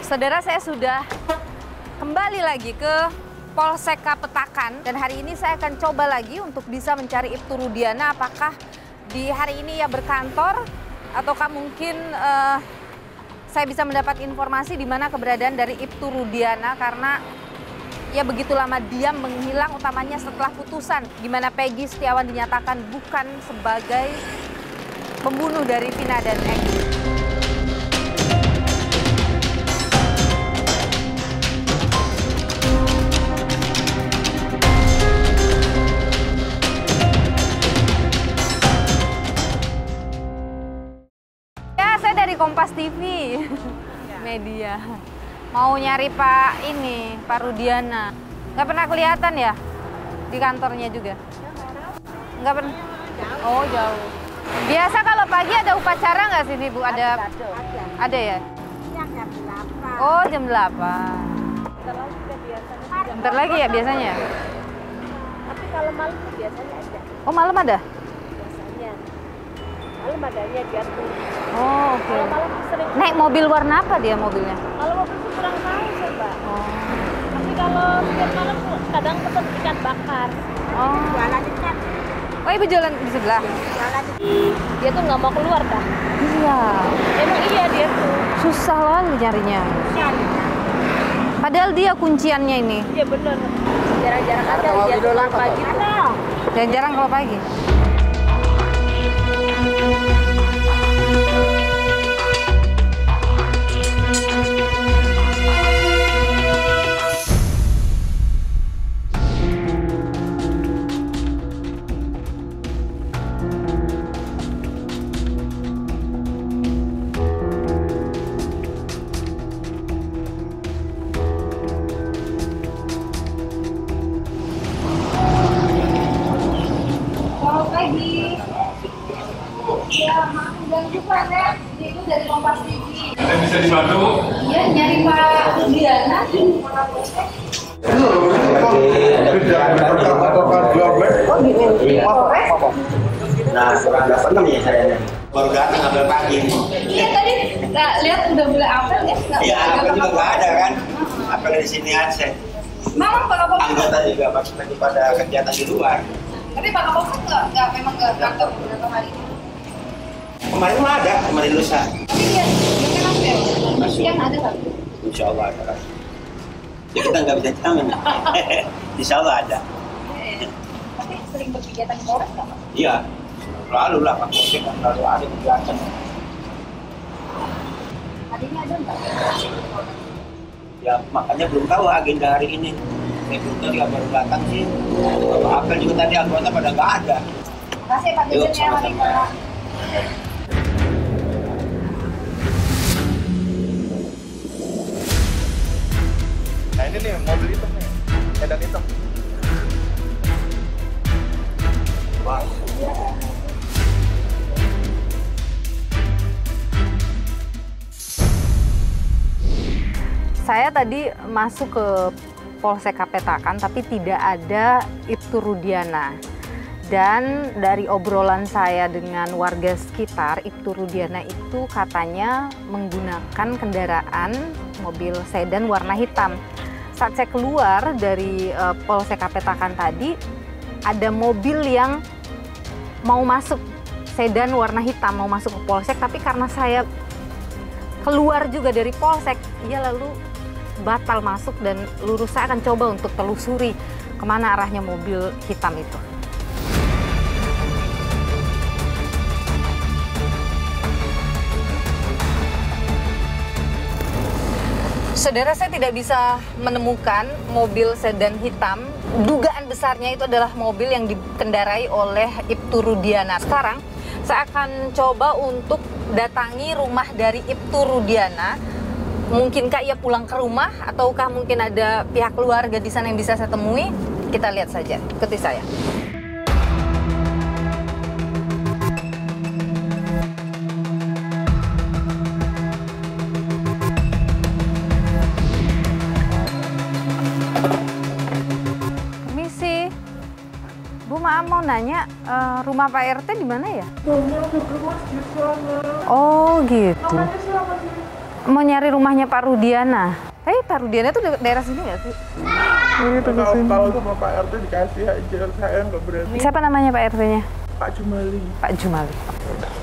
Saudara, saya sudah kembali lagi ke Polsek Kapetakan dan hari ini saya akan coba lagi untuk bisa mencari Ibtu Rudiana. Apakah di hari ini ia berkantor ataukah mungkin saya bisa mendapat informasi di mana keberadaan dari Ibtu Rudiana karena ia begitu lama diam menghilang, utamanya setelah putusan di mana Peggy Setiawan dinyatakan bukan sebagai pembunuh dari Vina dan Eki. Dari Kompas TV media mau nyari Pak Rudiana, nggak pernah kelihatan ya di kantornya juga, nggak pernah. Oh, jauh. Biasa kalau pagi ada upacara nggak sini, Bu? Ada ya? Oh, jam 8. Bentar lagi ya biasanya. Tapi kalau malam tuh biasanya ada. Oh, malam ada? Biasanya malam adanya diatur. Oh, oke. Kalau malam sering. Naik mobil warna apa dia mobilnya? Kalau mobil tuh kurang tahu sih, Mbak. Oh. Tapi kalau setiap malam tuh kadang pesan ikan bakar. Oh. Jualan ikan. Oh, Ibu jualan di sebelah? Jualan. Dia tuh nggak mau keluar dah. Iya. Emang iya dia tuh. Susah loh nyarinya. Padahal dia kunciannya ini. Iya bener. Jarang-jarang ada dia tuh pagi tuh. Jarang-jarang kalau pagi. Pagi. Ya, maaf ganggu Pak, itu dari Kompas TV. Ada bisa dibantu? Iya, nyari Pak Rudiana. Oh, di Polres? Nah, kurang dapat ya saya. Baru datang ambil pagi. Iya, tadi lihat udah mulai apel ya? Iya, apel juga nggak ada kan? Apel di sini aja. Memang Pak Kapolsek? Anggota juga masih pada kegiatan di luar. Tapi Pak Kapolsek memang nggak kantor beberapa hari ini. Kemarin mah ada, kemarin lusa. Tapi lihat, mereka apel. Siang ada nggak? Insya Allah ada. Ya kita nggak bisa jamin. Insya Allah ada. Tapi sering berkegiatan di Polres nggak Pak? Iya, selalu lah Pak Polsek selalu ada kegiatan. Harinya ada nggak? Ya makanya belum tahu agenda hari ini. Saya belum tahu dia baru datang sih. Apel juga tadi anggota pada nggak ada. Kasih Pak Yuk, Dirjen ya, mari sama-sama. Pak. Nah ini nih mobil hitam nih, sedan hitam. Wah. Saya tadi masuk ke Polsek Kapetakan tapi tidak ada Ibtu Rudiana. Dan dari obrolan saya dengan warga sekitar, Ibtu Rudiana itu katanya menggunakan kendaraan mobil sedan warna hitam. Saat saya keluar dari Polsek Kapetakan tadi, ada mobil yang mau masuk, sedan warna hitam mau masuk ke Polsek, tapi karena saya keluar juga dari Polsek, ia lalu batal masuk dan lurus. Saya akan coba untuk telusuri kemana arahnya mobil hitam itu. Saudara, saya tidak bisa menemukan mobil sedan hitam. Dugaan besarnya itu adalah mobil yang dikendarai oleh Ibtu Rudiana. Sekarang saya akan coba untuk datangi rumah dari Ibtu Rudiana. Mungkinkah ia pulang ke rumah ataukah mungkin ada pihak keluarga di sana yang bisa saya temui? Kita lihat saja. Ikuti saya. Permisi. Bu, maaf mau nanya, rumah Pak RT di mana ya? Rumah di sana. Oh gitu. Namanya siapa sih? mau nyari rumahnya Pak Rudiana. Pak Rudiana tuh daerah sini nggak sih? Kalau sama Pak RT dikasih aja, saya nggak berani. Siapa namanya Pak RT-nya? Pak Jumali. Pak Jumali.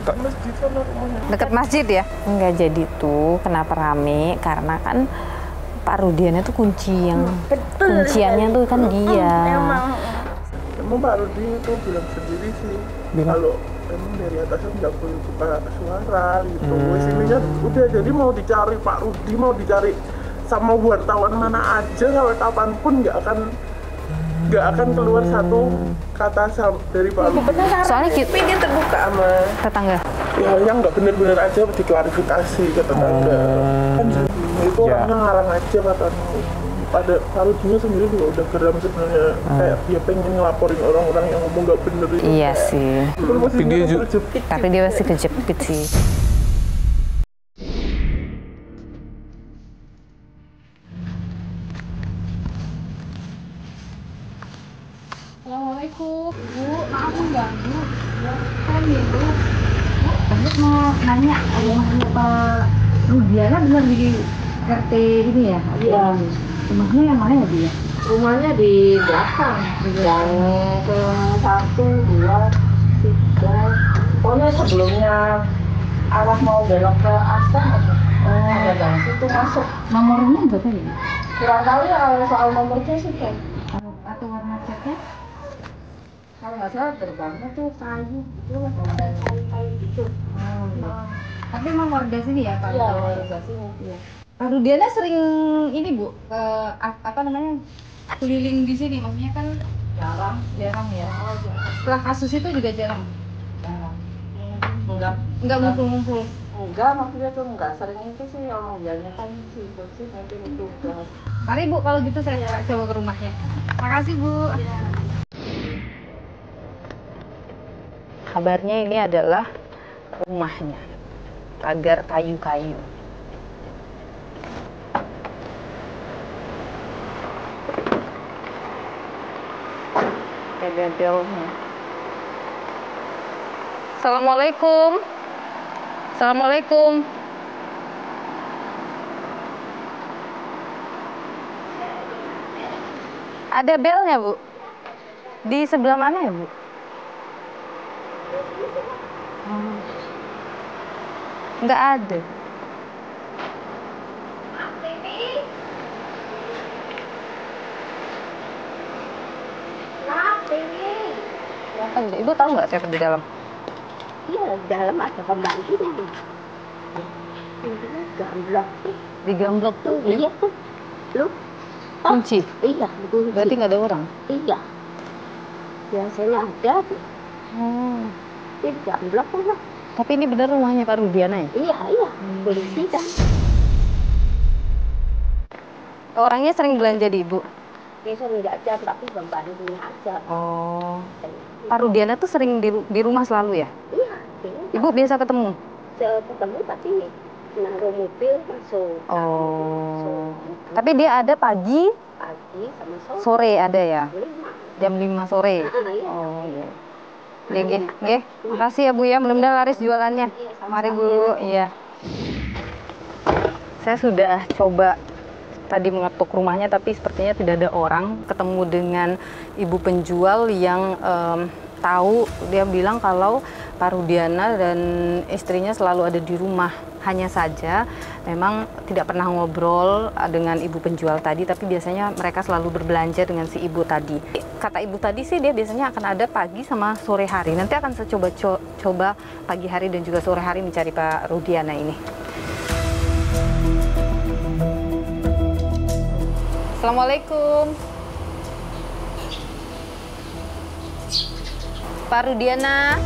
Dekat masjid sana rumahnya. Dekat masjid ya? Enggak, jadi tuh kenapa rame? Karena kan Pak Rudiana tuh kunciannya tuh kan dia. Emang Pak Rudi itu bilang sendiri sih, kalau emang dari atasnya nggak boleh buka suara gitu. Sini kan udah, jadi mau dicari Pak Rudi, mau dicari sama wartawan mana aja, sampai kapanpun nggak akan keluar satu kata dari Pak Rudi. Soalnya kita Pinggir terbuka sama tetangga. Ya yang nggak bener-bener aja diklarifikasi ke tetangga. Kan itu orangnya ngarang aja katanya. Pada Pak Rudinya sendiri juga udah geram sebenarnya, kayak dia pengen ngelaporin orang-orang yang ngomong nggak bener itu. Iya sih. Tapi dia masih kejepit sih. Assalamualaikum, Bu. Maaf mengganggu. Kan nih, Bu. Banyak mau nanya, rumahnya Pak Rudiana benar di RT ini ya? Iya. Rumahnya yang mana ya, Bu ya? Rumahnya di belakang. Yang ke 1, 2, 3. Pokoknya sebelumnya arah mau belok ke Asam. Ada gang situ masuk. Nomornya berapa ya? Kurang tahu ya soal nomornya sih, Kak. Atau warna catnya? Kalau nggak salah gerbangnya tuh kayu gitu, kayu gitu. Tapi emang warga sini ya Pak? Iya, warga sini. Iya. Pak Rudiana sering ini Bu, keliling di sini, maksudnya kan jarang ya. Setelah kasus itu juga jarang. Enggak ngumpul-ngumpul. Enggak, maksudnya tuh enggak sering itu sih, orang jalannya kan sibuk sih, nanti itu udah. Mari Bu, kalau gitu saya coba ke rumahnya. Makasih Bu. Kabarnya ini adalah rumahnya, pagar kayu-kayu. Bel-belnya. Assalamualaikum. Assalamualaikum. Ada belnya Bu? Di sebelah mana ya Bu? Nggak ada. Ibu tahu nggak siapa di dalam? Iya, di dalam ada pembantunya. Pintunya gamblok sih. Di gamblok tuh? Iya tuh. Lu? Kunci? Iya, kunci. Berarti nggak ada orang? Iya. Biasanya ada tuh. Di gamblok lah. Tapi ini benar rumahnya Pak Rudiana ya? Iya, polisi kan. Orangnya sering belanja di Ibu? Dia sering nggak aja, tapi pembantunya aja. Oh. Pak Rudiana tuh sering di rumah selalu ya? Iya. Ibu biasa ketemu? Ketemu tapi naruh mobil masuk. Oh. Tapi dia ada pagi sama sore. Sore ada ya? 5. Jam 5 sore? Iya. Oh iya. Nggih. Makasih ya Bu ya, mudah-mudahan laris jualannya. Mari Bu, iya. Saya sudah coba tadi mengetuk rumahnya, tapi sepertinya tidak ada orang. Ketemu dengan ibu penjual yang tahu, dia bilang kalau Pak Rudiana dan istrinya selalu ada di rumah. Hanya saja memang tidak pernah ngobrol dengan ibu penjual tadi, tapi biasanya mereka selalu berbelanja dengan si ibu tadi. Kata ibu tadi sih dia biasanya akan ada pagi sama sore hari. Nanti akan saya coba pagi hari dan juga sore hari mencari Pak Rudiana ini. Assalamualaikum. Pak Rudiana.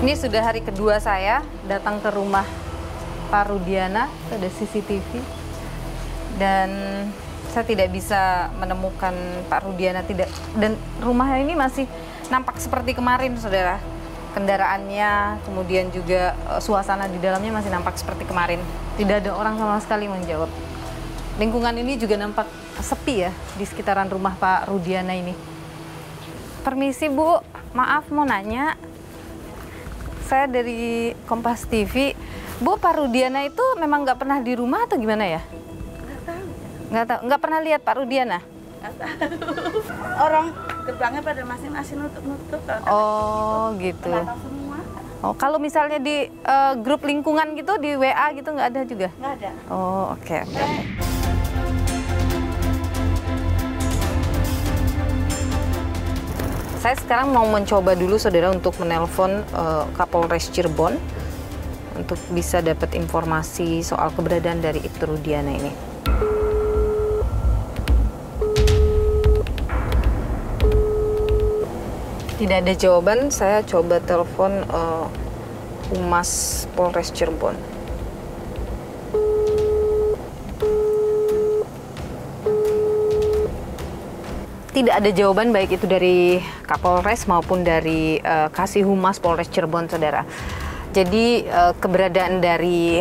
Ini sudah hari kedua saya datang ke rumah Pak Rudiana, ada CCTV. Dan saya tidak bisa menemukan Pak Rudiana, dan rumahnya ini masih nampak seperti kemarin, Saudara. Kendaraannya, kemudian juga suasana di dalamnya masih nampak seperti kemarin. Tidak ada orang sama sekali menjawab. Lingkungan ini juga nampak sepi ya di sekitaran rumah Pak Rudiana ini. Permisi Bu. maaf mau nanya. Saya dari Kompas TV. Bu, Pak Rudiana itu memang nggak pernah di rumah atau gimana ya? Nggak tahu. Nggak pernah lihat Pak Rudiana? Orang gerbangnya pada masing-masing nutup-nutup. Oh, gitu. Pendatang semua. Oh, kalau misalnya di grup lingkungan gitu, di WA gitu nggak ada juga? Nggak ada. Oh, oke. Saya sekarang mau mencoba dulu saudara untuk menelpon Kapolres Cirebon untuk bisa dapat informasi soal keberadaan dari Ibtu Rudiana ini. Tidak ada jawaban, saya coba telepon Humas Polres Cirebon. Tidak ada jawaban baik itu dari Kapolres maupun dari Kasih Humas Polres Cirebon, saudara. Jadi keberadaan dari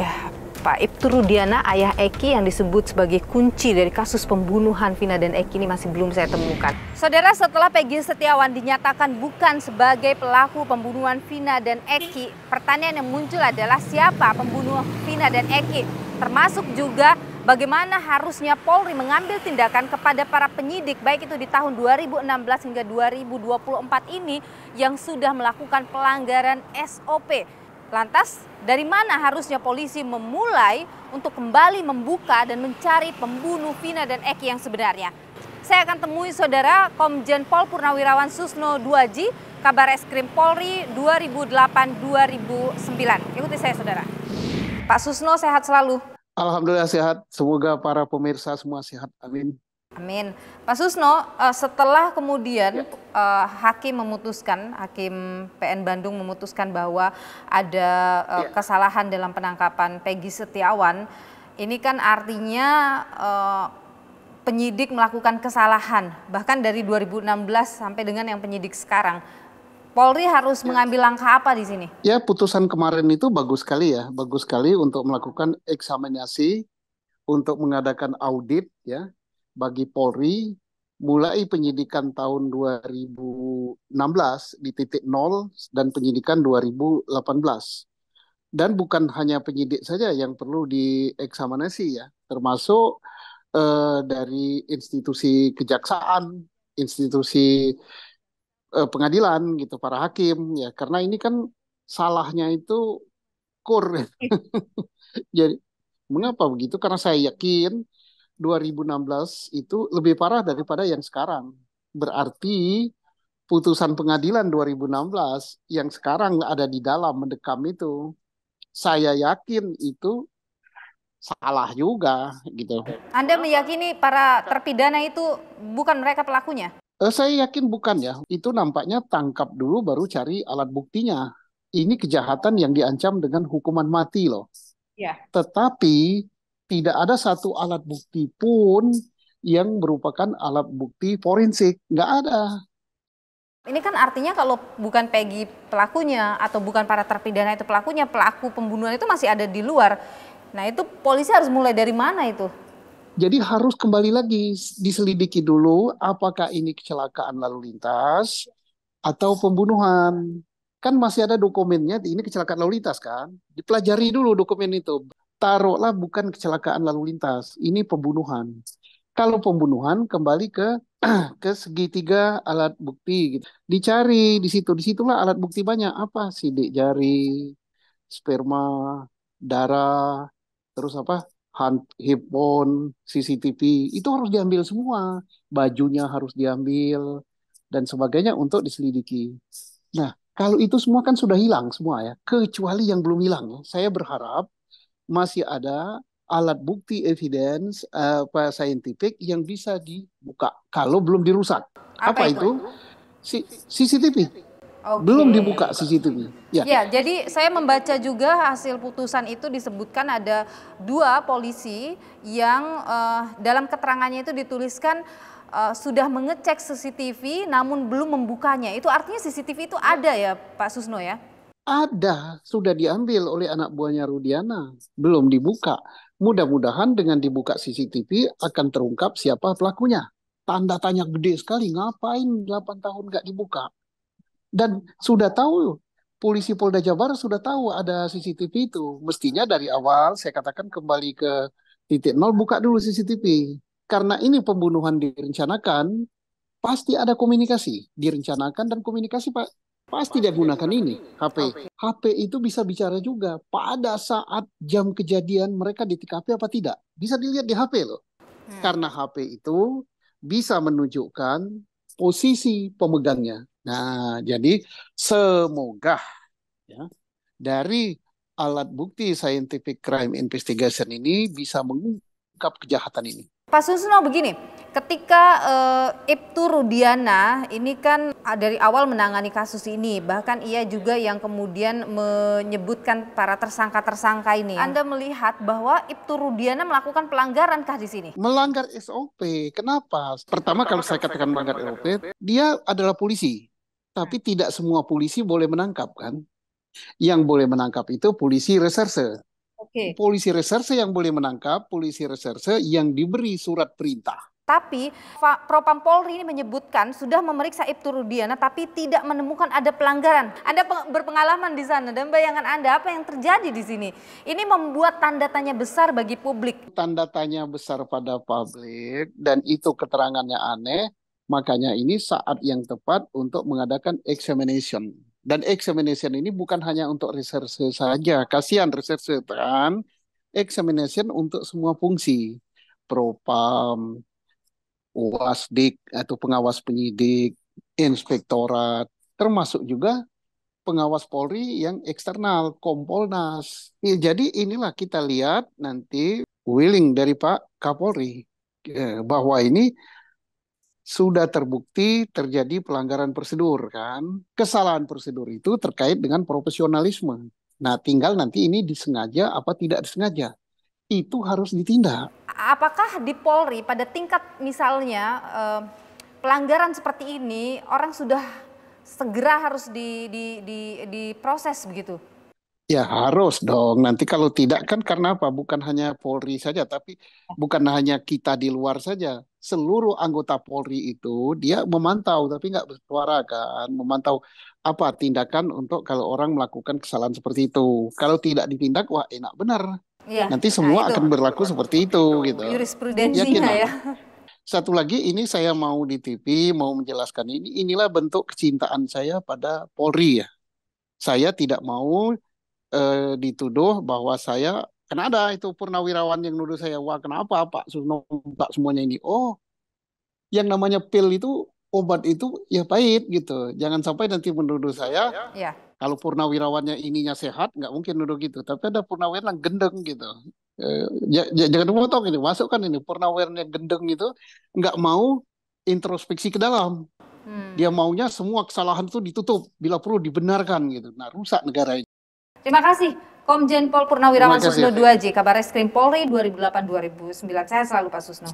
Pak Ibtu Rudiana, ayah Eki yang disebut sebagai kunci dari kasus pembunuhan Vina dan Eki ini masih belum saya temukan. Saudara, setelah Peggy Setiawan dinyatakan bukan sebagai pelaku pembunuhan Vina dan Eki, pertanyaan yang muncul adalah siapa pembunuh Vina dan Eki? Termasuk juga bagaimana harusnya Polri mengambil tindakan kepada para penyidik baik itu di tahun 2016 hingga 2024 ini yang sudah melakukan pelanggaran SOP. Lantas dari mana harusnya polisi memulai untuk kembali membuka dan mencari pembunuh Vina dan Eki yang sebenarnya? Saya akan temui saudara Komjen Pol Purnawirawan Susno Duaji, Kabar Eskrim Polri 2008-2009. Ikuti saya saudara. Pak Susno, sehat selalu. Alhamdulillah sehat, semoga para pemirsa semua sehat, amin. Amin. Pak Susno, setelah kemudian Hakim PN Bandung memutuskan bahwa ada kesalahan dalam penangkapan Peggy Setiawan, ini kan artinya penyidik melakukan kesalahan, bahkan dari 2016 sampai dengan yang penyidik sekarang. Polri harus mengambil langkah apa di sini? Ya, putusan kemarin itu bagus sekali ya, bagus sekali untuk melakukan eksaminasi, untuk mengadakan audit ya bagi Polri, mulai penyidikan tahun 2016 di titik nol dan penyidikan 2018. Dan bukan hanya penyidik saja yang perlu dieksaminasi ya, termasuk dari institusi kejaksaan, institusi pengadilan gitu, para hakim ya, karena ini kan salahnya itu kur. Jadi mengapa begitu? Karena saya yakin 2016 itu lebih parah daripada yang sekarang. Berarti putusan pengadilan 2016 yang sekarang ada di dalam mendekam itu, saya yakin itu salah juga gitu. Anda meyakini para terpidana itu bukan mereka pelakunya? Saya yakin bukan ya. Itu nampaknya tangkap dulu baru cari alat buktinya. Ini kejahatan yang diancam dengan hukuman mati loh. Ya. Tetapi tidak ada satu alat bukti pun yang merupakan alat bukti forensik. Nggak ada. Ini kan artinya kalau bukan Peggy pelakunya atau bukan para terpidana itu pelakunya, pelaku pembunuhan itu masih ada di luar. Nah itu polisi harus mulai dari mana itu? Jadi harus kembali lagi diselidiki dulu apakah ini kecelakaan lalu lintas atau pembunuhan. Kan masih ada dokumennya, ini kecelakaan lalu lintas kan. Dipelajari dulu dokumen itu. Taruhlah bukan kecelakaan lalu lintas, ini pembunuhan. Kalau pembunuhan kembali ke segitiga alat bukti gitu. Dicari disitulah alat bukti banyak, apa sidik jari, sperma, darah, terus apa? Handphone, CCTV, itu harus diambil semua. Bajunya harus diambil dan sebagainya untuk diselidiki. Nah, kalau itu semua kan sudah hilang semua ya, kecuali yang belum hilang ya. Saya berharap masih ada alat bukti evidence scientific yang bisa dibuka kalau belum dirusak. Apa itu? CCTV. Okay. Belum dibuka CCTV. Ya, jadi saya membaca juga hasil putusan itu disebutkan ada 2 polisi yang dalam keterangannya itu dituliskan sudah mengecek CCTV namun belum membukanya. Itu artinya CCTV itu ada ya Pak Susno ya? Ada, sudah diambil oleh anak buahnya Rudiana, belum dibuka. Mudah-mudahan dengan dibuka CCTV akan terungkap siapa pelakunya. Tanda tanya gede sekali, ngapain 8 tahun nggak dibuka? Dan sudah tahu, polisi Polda Jabar sudah tahu ada CCTV itu. Mestinya dari awal saya katakan kembali ke titik nol, buka dulu CCTV. Karena ini pembunuhan direncanakan, pasti ada komunikasi. Direncanakan dan komunikasi Pak. Pasti dia gunakan ini, HP. HP itu bisa bicara juga pada saat jam kejadian mereka di TKP apa tidak. Bisa dilihat di HP loh. Karena HP itu bisa menunjukkan posisi pemegangnya. Nah, jadi semoga ya dari alat bukti scientific crime investigation ini bisa mengungkap kejahatan ini. Pak Susno begini, ketika Ibtu Rudiana ini kan dari awal menangani kasus ini, bahkan ia juga yang kemudian menyebutkan para tersangka-tersangka ini. Anda melihat bahwa Ibtu Rudiana melakukan pelanggaran-kah di sini? Melanggar SOP. Kenapa? Pertama kalau saya katakan melanggar SOP, dia adalah polisi. Tapi tidak semua polisi boleh menangkap kan? Yang boleh menangkap itu polisi reserse. Polisi reserse yang boleh menangkap, polisi reserse yang diberi surat perintah. Tapi Propam Polri ini menyebutkan sudah memeriksa Ibtu Rudiana tapi tidak menemukan ada pelanggaran. Anda berpengalaman di sana dan bayangan Anda apa yang terjadi di sini? Ini membuat tanda tanya besar bagi publik. Tanda tanya besar pada publik dan itu keterangannya aneh, makanya ini saat yang tepat untuk mengadakan examination. Dan examination ini bukan hanya untuk reserse saja. Kasihan reserse kan. Examination untuk semua fungsi. Propam, Wasdik atau pengawas penyidik, inspektorat, termasuk juga pengawas Polri yang eksternal, Kompolnas. Ya, jadi inilah kita lihat nanti willing dari Pak Kapolri bahwa ini sudah terbukti terjadi pelanggaran prosedur kan. Kesalahan prosedur itu terkait dengan profesionalisme. Nah, tinggal nanti ini disengaja apa tidak disengaja. Itu harus ditindak. Apakah di Polri pada tingkat misalnya pelanggaran seperti ini orang sudah segera harus diproses begitu? Ya harus dong. Nanti kalau tidak kan karena apa? Bukan hanya Polri saja, tapi bukan hanya kita di luar saja. Seluruh anggota Polri itu dia memantau, tapi nggak bersuara kan. Memantau apa tindakan untuk kalau orang melakukan kesalahan seperti itu. Kalau tidak ditindak, wah enak benar. Ya, Nanti semua akan berlaku seperti itu gitu. Jurisprudensinya ya. Satu lagi ini saya mau di TV mau menjelaskan inilah bentuk kecintaan saya pada Polri ya. Saya tidak mau dituduh bahwa saya karena ada itu purnawirawan yang nuduh saya, wah kenapa Pak Susno tak semuanya ini. Oh, yang namanya pil itu obat itu ya pahit gitu. Jangan sampai nanti menuduh saya. Ya. Kalau purnawirawannya ininya sehat, nggak mungkin nuduh gitu. Tapi ada purnawirawan yang gendeng gitu. Jangan memotong ini, masukkan ini purnawirawan yang gendeng itu nggak mau introspeksi ke dalam. Dia maunya semua kesalahan itu ditutup, bila perlu dibenarkan gitu. Nah, rusak negara ini. Terima kasih Komjen Pol Purnawirawan Susno Duaji, Kabar Reskrim Polri 2008-2009. Saya selalu Pak Susno.